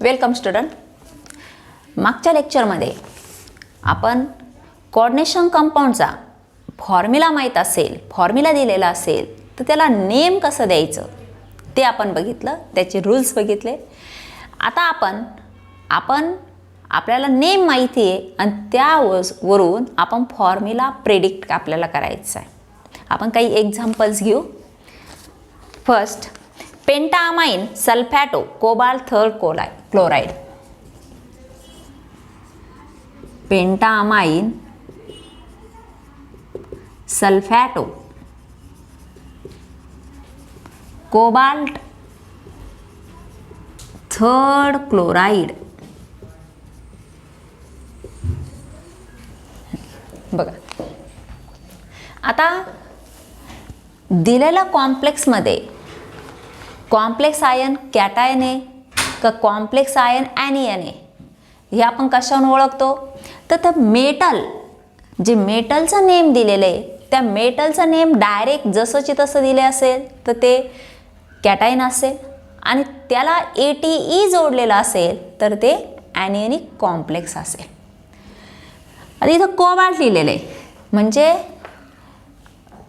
Welcome student. मागच्या लेक्चरमध्ये आपण कोऑर्डिनेशन कंपाऊंडचा फॉर्म्युला माहीत असेल, फॉर्म्युला दिलेला असेल तर त्याला नेम कसं द्यायचं ते आपण बघितलं, त्याचे रूल्स बघितले. आता आपण आपल्याला नेम माहिती आहे आणि त्यावरून आपण फॉर्म्युला प्रेडिक्ट आपल्याला करायचं आहे. आपण काही एक्झाम्पल्स घेऊ. First, pentammine sulphato cobalt third chloride. Pentammine sulphato cobalt third chloride. बघा, आता दिलेल्या कॉम्प्लेक्समध्ये कॉम्प्लेक्स आयन कॅटायन आहे का कॉम्प्लेक्स आयन ॲनियन आहे हे आपण कशाने ओळखतो? तर मेटल, जे मेटलचं नेम दिलेलं आहे त्या मेटलचं नेम डायरेक्ट जसंची तसं दिले असेल तर ते कॅटायन असेल आणि त्याला ATE जोडलेलं असेल तर ते ॲनियनिक कॉम्प्लेक्स असेल. आता इथं कोबाल्ट लिहिलेलं आहे म्हणजे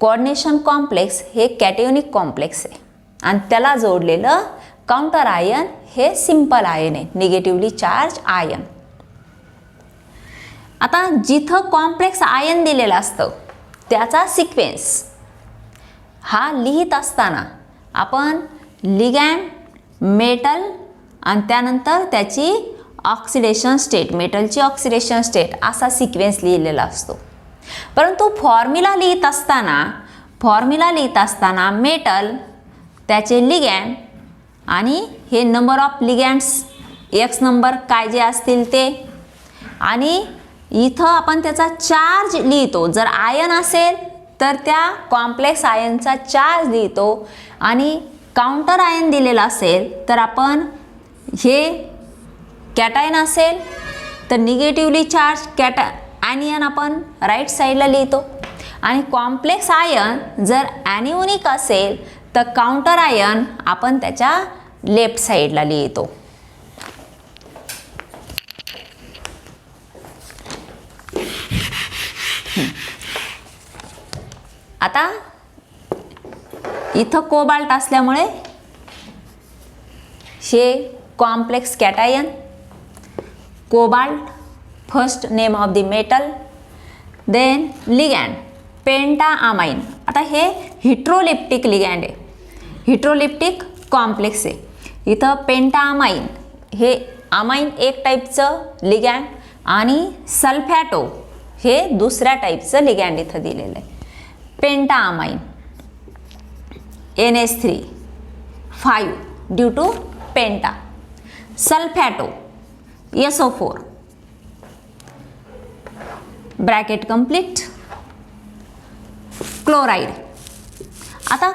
कोऑर्डिनेशन कॉम्प्लेक्स हे कॅटायोनिक कॉम्प्लेक्स आहे आणि त्याला जोडलेलं काउंटर आयन हे सिंपल आयन आहे, निगेटिव्हली चार्ज आयन. आता जिथं कॉम्प्लेक्स आयन दिलेलं असतं त्याचा सिक्वेन्स हा लिहित असताना आपण लिगॅंड, मेटल आणि त्यानंतर त्याची ऑक्सिडेशन स्टेट, मेटलची ऑक्सिडेशन स्टेट असा सिक्वेन्स लिहिलेला असतो. परंतु फॉर्म्युला लिहित असताना मेटल, त्याचे लिगॅंड आणि हे नंबर ऑफ लिगॅंड्स एक्स नंबर काय जे असतील ते, आणि इथं आपण त्याचा चार्ज लिहितो. जर आयन असेल तर त्या कॉम्प्लेक्स आयनचा चार्ज लिहितो आणि काउंटर आयन दिलेला असेल तर आपण हे कॅटायन असेल तर निगेटिव्हली चार्ज ॲनियन आपण राईट साईडला लिहितो आणि कॉम्प्लेक्स आयन जर ॲनिओनिक असेल तर काउंटर आयन आपण त्याच्या लेफ्ट साईडला लिहितो. आता इथं कोबाल्ट असल्यामुळे हे complex cation, cobalt first name of the metal, then ligand pentammine. आता हे हिट्रोलिप्टिक लिगॅंड आहे, हिट्रोलिप्टिक कॉम्प्लेक्स आहे. इथं पेंटामाइन हे अमाइन एक टाईपचं लिगॅंड आणि सल्फॅटो हे दुसऱ्या टाईपचं लिगॅंड इथं दिलेलं आहे. पेंटामाइन NH3 5 due two penta, सल्फॅटो SO4 bracket complete. Chloride. आता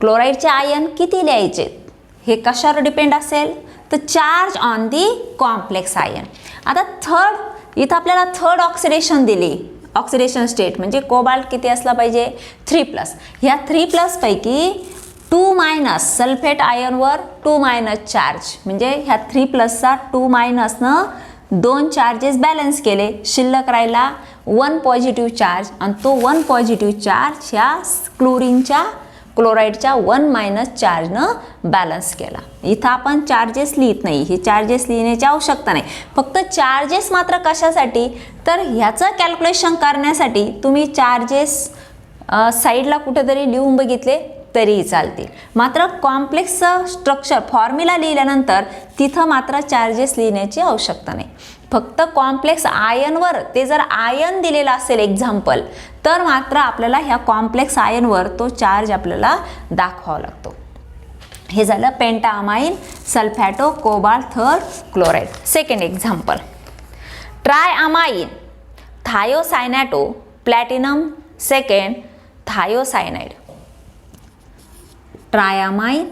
क्लोराइडचे आयन किती लिहायचे हे कशावर डिपेंड असेल तर charge on the complex ion. आता इथं आपल्याला थर्ड ऑक्सिडेशन दिली, ऑक्सिडेशन स्टेट म्हणजे कोबाल्ट किती असला पाहिजे 3+. ह्या 3+ पैकी 2- सल्फेट आयनवर 2- चार्ज म्हणजे ह्या 3+चा 2- दोन चार्जेस बॅलन्स केले, शिल्लक राहिला 1 पॉझिटिव्ह चार्ज आणि तो 1 पॉझिटिव्ह चार्ज ह्या क्लोराइडच्या 1- चार्जनं बॅलन्स केला. इथं आपण चार्जेस लिहित नाही, हे चार्जेस लिहिण्याची आवश्यकता नाही, फक्त चार्जेस मात्र कशासाठी तर ह्याचं कॅल्क्युलेशन करण्यासाठी तुम्ही चार्जेस साईडला कुठेतरी लिहून बघितले तरीही चालतील. मात्र कॉम्प्लेक्सचं स्ट्रक्चर फॉर्म्युला लिहिल्यानंतर तिथं मात्र चार्जेस लिहिण्याची आवश्यकता नाही. फक्त कॉम्प्लेक्स आयनवर, ते जर आयन दिलेला असेल एक्झाम्पल तर मात्र आपल्याला ह्या कॉम्प्लेक्स आयनवर तो चार्ज आपल्याला दाखवावा लागतो. हे झालं pentammine sulphato cobalt third chloride. Second example, triammine thiocyanato platinum second thiocyanide. Triammine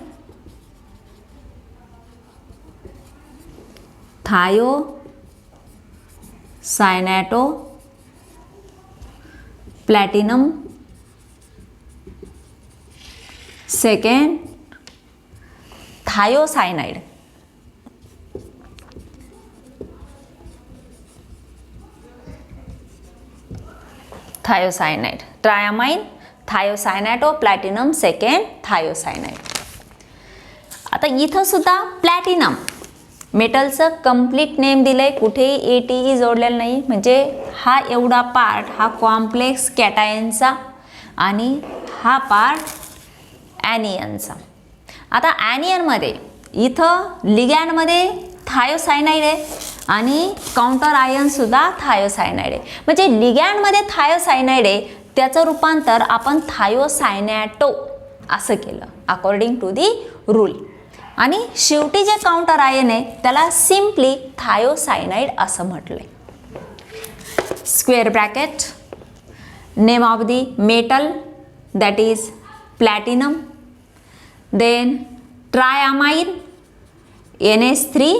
thiocyanato platinum second thiocyanide. Thiocyanide, triammine, thiocyanato platinum second thiocyanide. आता इथं सुद्धा प्लॅटिनम मेटलचं कंप्लीट नेम दिलंय, कुठेही ATE जोडलेलं नाही. म्हणजे हा एवढा पार्ट हा कॉम्प्लेक्स कॅटायनचा आणि हा पार्ट ॲनियनचा. आता ॲनियनमध्ये इथं लिगॅंडमध्ये थायोसायनाइड आहे आणि काउंटर आयनसुद्धा थायोसायनाइड आहे. म्हणजे लिगॅंडमध्ये थायोसायनाइड आहे, त्याचं रूपांतर आपण थायोसायनॅटो असं केलं अकॉर्डिंग टू दी रूल. आणि शेवटी जे काउंटर आयन आहे त्याला सिम्पली थायोसायनाइड असं म्हटलंय. Square bracket, name of the metal that is platinum, then triammine, NH3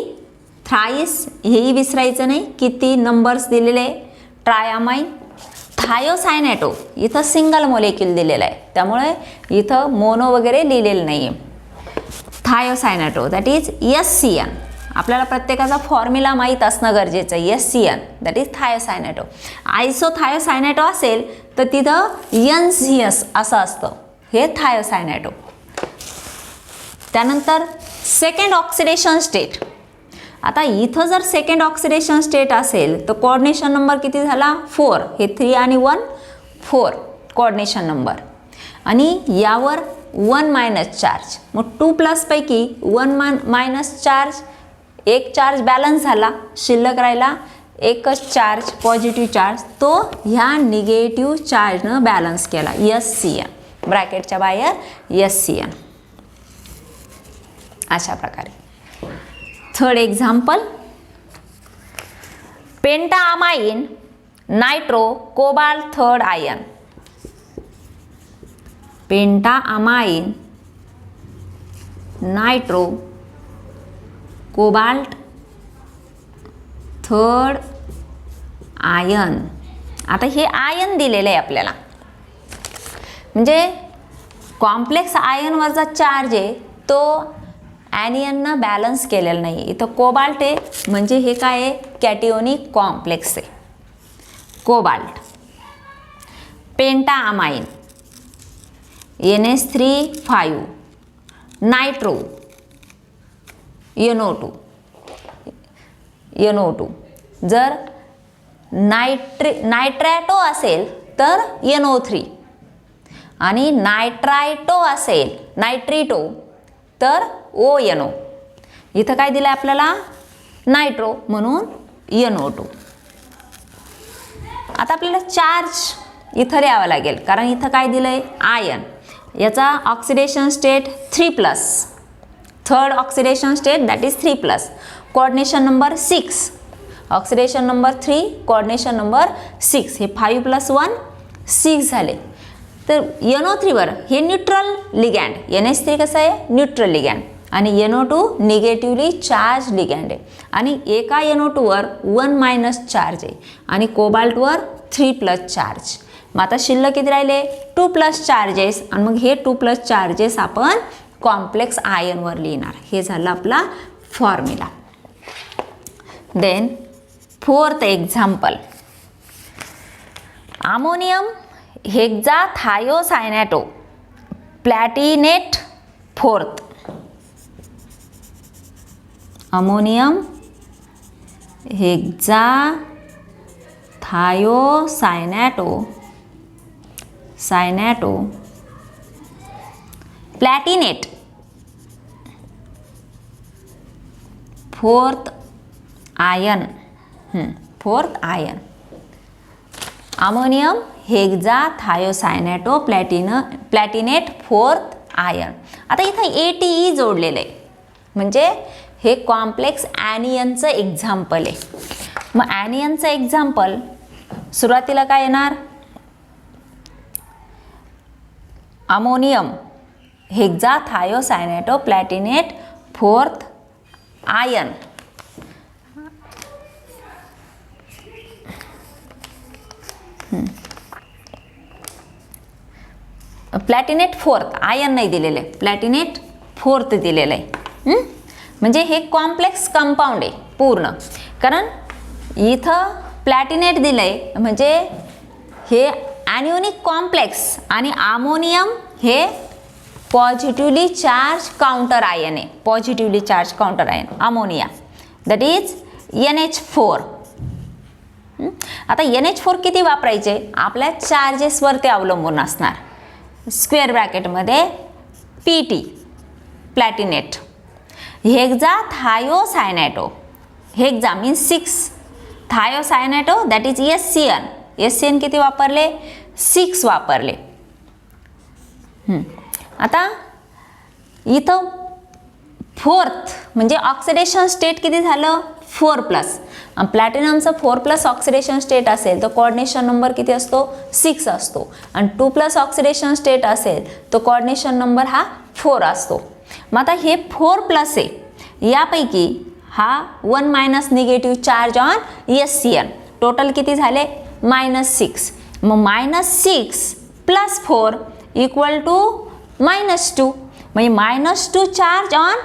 thrice, हेही विसरायचं नाही, किती नंबर्स दिलेले आहे. ट्रायामाइन, थायोसायनॅटो इथं सिंगल मोलेक्युल दिलेलं आहे, त्यामुळे इथं मोनो वगैरे लिहिलेलं नाही आहे. Thiocyanato that is SCN. आपल्याला प्रत्येकाचा फॉर्म्युला माहीत असणं गरजेचं आहे. SCN that is thiocyanato. Isothiocyanato असेल तर तिथं NCS असं असतं, हे थायोसायनॅटो. त्यानंतर सेकंड ऑक्सिडेशन स्टेट. आता इथं जर सेकंड ऑक्सिडेशन स्टेट असेल तर कोऑर्डिनेशन नंबर किती झाला? 4. हे 3 आणि 1 4 कोऑर्डिनेशन नंबर. आणि यावर 1 मायनस चार्ज. मग 2+ पैकी 1 मायनस चार्ज, एक चार्ज बॅलन्स झाला, शिल्लक राहिला एकच चार्ज पॉझिटिव्ह चार्ज, तो ह्या निगेटिव्ह चार्जनं बॅलन्स केला. SCN ब्रॅकेटच्या बाहेर SCN. अशा प्रकारे. Third example, pentammine nitro cobalt third ion. Pentammine nitro cobalt third ion. आता हे आयन दिलेलं आहे आपल्याला, म्हणजे कॉम्प्लेक्स आयनवरचा चार्ज आहे तो ॲनियननं बॅलन्स केलेलं नाही. इथं कोबाल्ट आहे म्हणजे हे काय आहे? कॅटिओनिक कॉम्प्लेक्स आहे कोबाल्ट. पेंटामाइन NH3 5, nitro NO2. जर नायट्रॅटो असेल तर NO3 आणि नायट्रायटो असेल नायट्रिटो तर ONO. इथं काय दिलं आहे आपल्याला? नायट्रो म्हणून NO2. आता आपल्याला चार्ज इथं लिहावं लागेल, कारण इथं काय दिलं आहे? आयन. याचा oxidation state 3+. Third oxidation state that is 3+. Coordination number 6. Oxidation number 3, coordination number 6. हे 5 + 1 6 झाले. तर NO3 वर हे न्यूट्रल लिगॅंड. NH3 कसं आहे? Neutral ligand. आणि NO2 निगेटिव्हली चार्ज लिगॅंड आहे. आणि एका NO2 वर 1 मायनस चार्ज आहे आणि कोबाल्टवर 3+ चार्ज. मग आता शिल्लक किती राहिले? 2+ चार्जेस. आणि मग हे 2+ चार्जेस आपण कॉम्प्लेक्स आयनवर लिहिणार. हे झालं आपला formula. Then fourth example, ammonium hexathiocyanato platinate 4th. Ammonium hexathiocyanato platinate 4th ion. 4th ion. Ammonium hexathiocyanato platinate 4th ion. आता इथं ATE जोडलेलं आहे, म्हणजे हे कॉम्प्लेक्स ॲनियनचं एक्झाम्पल आहे. मग ॲनियनचं एक्झाम्पल सुरुवातीला काय येणार? Ammonium hexathiocyanato platinate 4th ion. Platinate 4th ion नाही दिलेलं आहे, प्लॅटिनेट 4th दिलेलं आहे. म्हणजे हे कॉम्प्लेक्स कंपाऊंड आहे पूर्ण, कारण इथं प्लॅटिनेट दिलंय म्हणजे हे ॲनिओनिक कॉम्प्लेक्स आणि अमोनियम हे पॉझिटिव्हली चार्ज काउंटर आयन आहे, positively charge counter ion ammonia, that is NH4. आता NH4 किती वापरायचे आपल्या चार्जेसवर ते अवलंबून असणार. स्क्वेअर ब्रॅकेटमध्ये PT platinate, hexa thiocyanato, hexa means 6, thiocyanato that is SCN किती वापरले 6 वापरले. आता इथं 4th म्हणजे ऑक्सिडेशन स्टेट किती झालं 4+. प्लॅटिनमचं 4+ ऑक्सिडेशन स्टेट असेल तर कोऑर्डिनेशन नंबर किती असतो 6 असतो, आणि 2+ ऑक्सिडेशन स्टेट असेल तर कोऑर्डिनेशन नंबर हा 4 असतो. मग आता हे 4+ आहे, यापैकी हा 1- negative charge on SCN, total किती झाले -6. मग -6 + 4 = -2, म्हणजे -2 चार्ज ऑन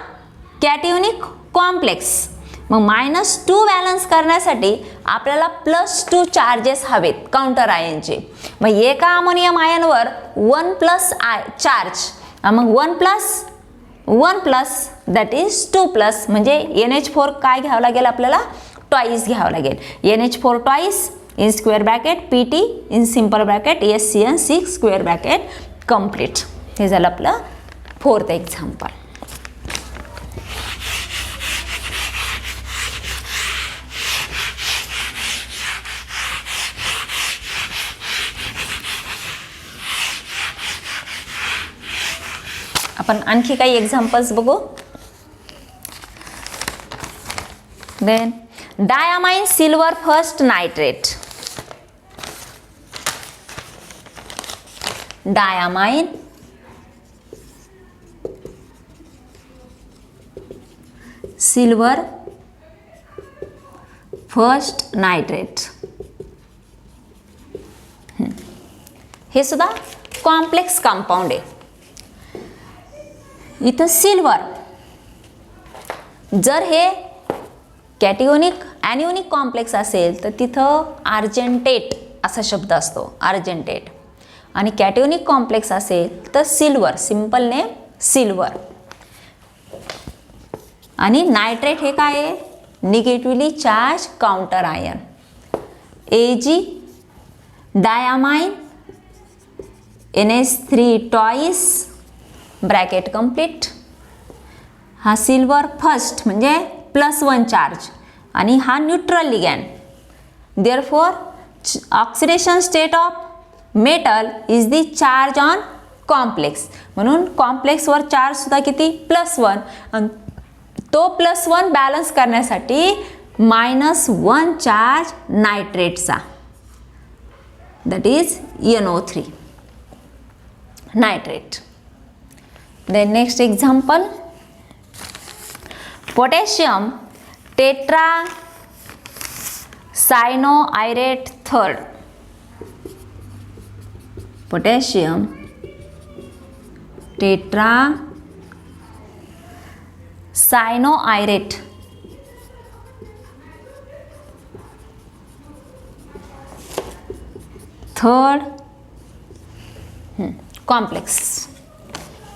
कॅटिओनिक कॉम्प्लेक्स. मग -2 बॅलन्स करण्यासाठी आपल्याला +2 चार्जेस हवेत काउंटर आयनचे. मग एका अमोनियम आयनवर 1+ चार्ज, मग 1+1+ दॅट इज 2+, म्हणजे NH4 काय घ्यावं लागेल आपल्याला ट्वाईस घ्यावं लागेल. NH4 twice in square bracket PT in simple bracket SCN 6 square bracket complete. हे झालं आपलं 4th एक्झाम्पल. आपण आणखी काही एक्झाम्पल्स बघू. Then diamine silver first nitrate, diamine silver first nitrate, हे सुद्धा कॉम्प्लेक्स कंपाऊंड आहे. इथं सिल्वर, जर हे कॅटिओनिक ॲनिओनिक कॉम्प्लेक्स असेल तर तिथं आर्जेंटेट असा शब्द असतो, आर्जेंटेट. आणि कॅटिओनिक कॉम्प्लेक्स असेल तर सिल्वर, सिंपल नेम सिल्वर. आणि नायट्रेट हे काय आहे negatively charge counter ion. Ag diammine NH3 twice bracket complete. हा सिल्वर फर्स्ट म्हणजे +1 चार्ज आणि हा neutral ligand. Therefore oxidation state of metal is the charge on complex. म्हणून कॉम्प्लेक्सवर चार्ज सुद्धा किती +1, आणि तो +1 बॅलन्स करण्यासाठी -1 चार्ज नायट्रेटचा, that is NO3 nitrate. Then next example, potassium tetra cyanoirate third, potassium tetra cyanoirate third complex.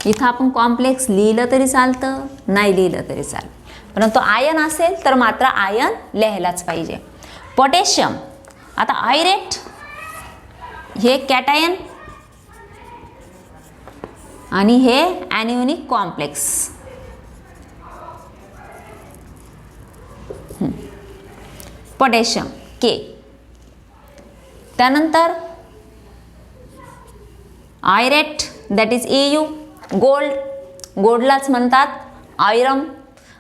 इथं आपण कॉम्प्लेक्स लिहिलं तरी चालतं, नाही लिहिलं तरी चालतं, परंतु आयन असेल तर मात्र आयन लिहायलाच पाहिजे. पोटॅशियम, आता आयरेट हे कॅटायन आणि हे ॲनिओनिक कॉम्प्लेक्स. Potassium K. त्यानंतर आयरेट दॅट इज AU, गोल्ड, गोल्डलाच म्हणतात आयरम,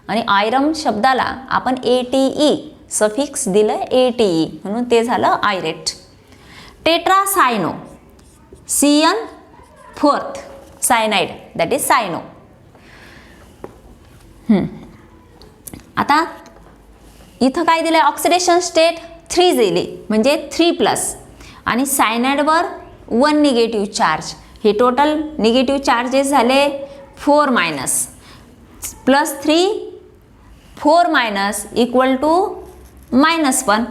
आणि आयरम शब्दाला आपण ATE सफिक्स दिलं ATE म्हणून ते झालं irate. Tetracyano CN fourth cyanide that is cyano. आता इथं काय दिलं ऑक्सिडेशन स्टेट 3 दिली म्हणजे 3+, आणि सायनाइडवर 1 निगेटिव्ह चार्ज. हे टोटल निगेटिव्ह चार्जेस झाले 4-. +3 4 मायनस इक्वल टू -1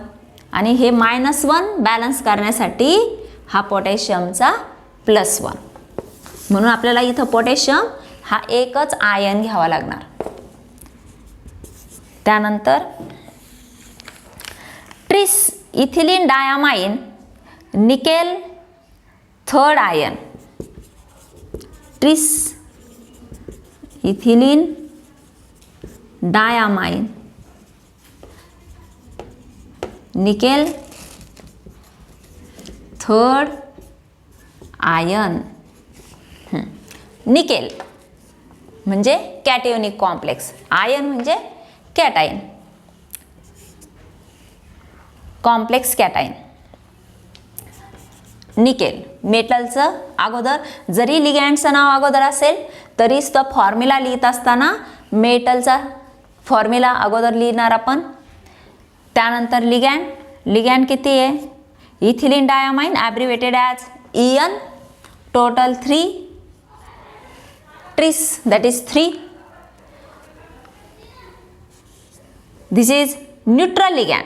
आणि हे -1 बॅलन्स करण्यासाठी हा पोटॅशियमचा +1. म्हणून आपल्याला इथं पोटॅशियम हा एकच आयन घ्यावा लागणार. त्यानंतर tris ethylene diamine nickel third ion. Tris ethylene diamine nickel third ion. Nickel म्हणजे कॅटियोनिक कॉम्प्लेक्स, आयन म्हणजे कॅटायन, कॉम्प्लेक्स कॅटायन. निकेल मेटलचं अगोदर जरी लिगँडचं नाव अगोदर असेल तरीच तो फॉर्म्युला लिहित असताना मेटलचा फॉर्म्युला अगोदर लिहिणार आपण. त्यानंतर लिगँड किती आहे? Ethylene diamine abbreviated as EN, total 3, tris that is 3. This is neutral ligand.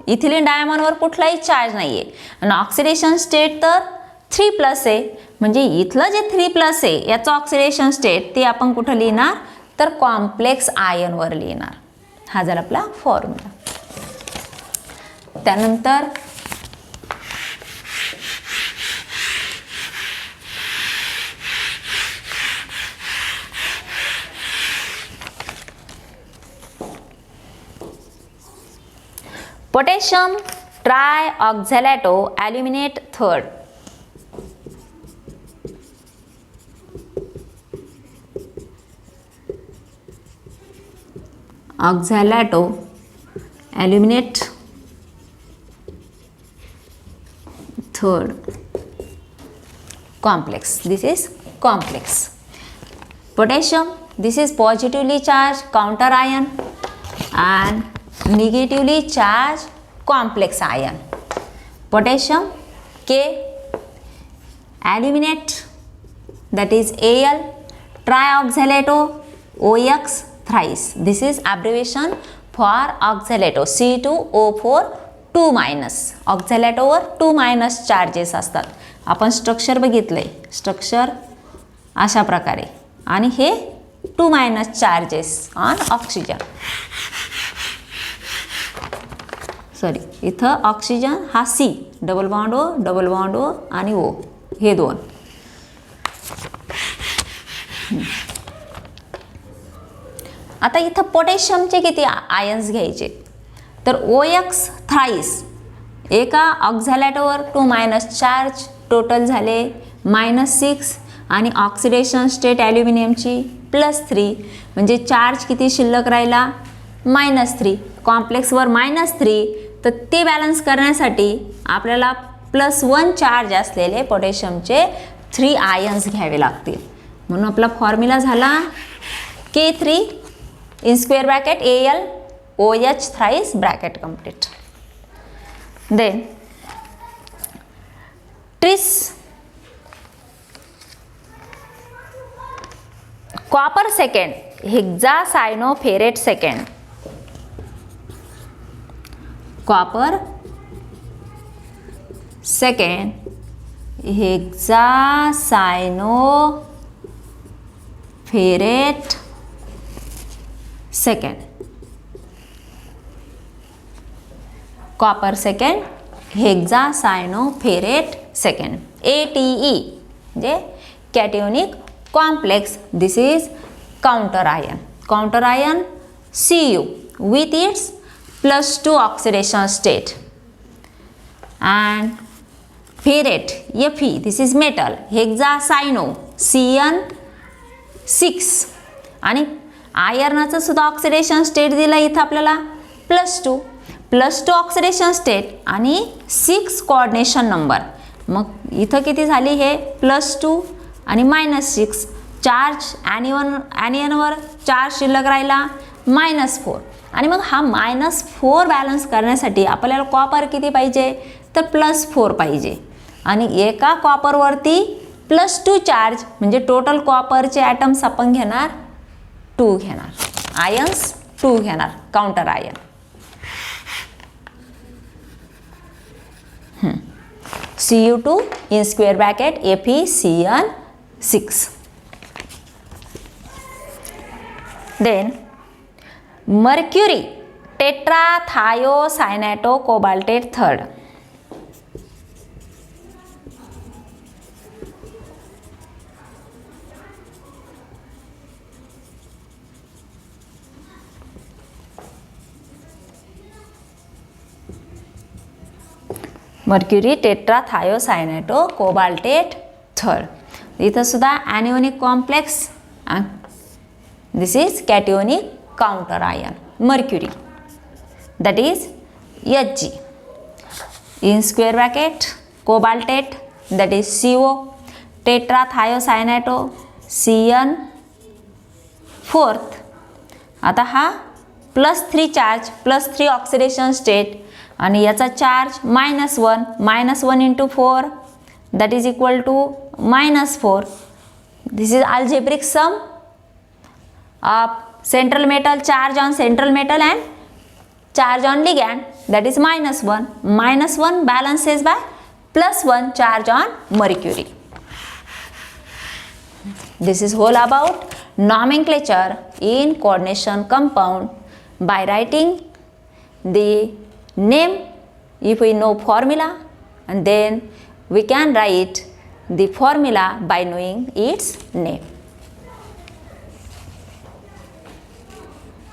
Ethylene डायमंडवर कुठलाही चार्ज नाही आहे आणि ऑक्सिडेशन स्टेट तर 3+ आहे. म्हणजे इथलं जे 3+ आहे याचं ऑक्सिडेशन स्टेट ते आपण कुठं लिहिणार तर कॉम्प्लेक्स आयनवर लिहिणार. हा झाला आपला फॉर्म्युला. त्यानंतर potassium trioxalato aluminate third. Oxalato aluminate third complex. This is complex. Potassium, this is positively charged counter ion and negatively charged complex ion. Potassium K, aluminate that is Al, trioxalato OX thrice. This is abbreviation for oxalato C2O4 2 minus. ऑक्झॅलेटोवर 2 minus charges असतात. आपण structure बघितलंय, structure अशा प्रकारे आणि हे 2 minus charges on oxygen. Sorry, इथं oxygen हा C, double bond O आणि O हे दोन. आता इथं पोटॅशियमचे किती आयन्स घ्यायचे तर OX थ्राईस, एका ऑक्झॅलेटोवर 2 मायनस चार्ज, टोटल झाले -6 आणि ऑक्सिडेशन स्टेट ॲल्युमिनियमची +3 म्हणजे चार्ज किती शिल्लक राहिला -3. कॉम्प्लेक्सवर -3 तर ते बॅलन्स करण्यासाठी आपल्याला +1 चार्ज असलेले पोटॅशियमचे 3 आयन्स घ्यावे लागतील. म्हणून आपला फॉर्म्युला झाला K3 in square bracket Al OH thrice bracket complete. Then tris copper second, hexacyanoferrate second. Copper second, hexacyanoferrate second. Copper second, hexacyanoferrate second. ATE म्हणजे cationic complex. This is counter ion. Counter ion Cu with its +2 oxidation state and ferrate Fe, this is metal. हेक्सासायनो CN6 आणि आयर्नाचं सुद्धा oxidation state दिलं इथं आपल्याला +2 oxidation state आणि 6 coordination number. मग इथं किती झाली हे +2 आणि -6. चार्ज ॲनियनवर चार्ज शिल्लक राहिला -4 आणि मग हा -4 बॅलन्स करण्यासाठी आपल्याला कॉपर किती पाहिजे तर +4 पाहिजे आणि एका कॉपरवरती +2 चार्ज म्हणजे टोटल कॉपरचे ॲटम्स आपण घेणार 2 घेणार, आयन्स 2 घेणार, counter ion. Cu2 in square bracket FeCN6. Then mercury tetrathiocyanocobaltate third. Mercury tetrathiocyanatocobaltate third. इथं सुद्धा anionic complex, this is cationic counter ion mercury, that is Hg in square bracket cobaltate that is CO, tetrathiocyanato CN fourth. आता हा +3 charge, +3 oxidation state आणि याचा charge -1, -1 into 4 that is equal to -4. This is algebraic sum of central metal charge on central metal and charge on ligand, that is -1. -1 balances by +1 charge on mercury. This is whole about nomenclature in coordination compound by writing the name if we know formula, and then we can write the formula by knowing its name.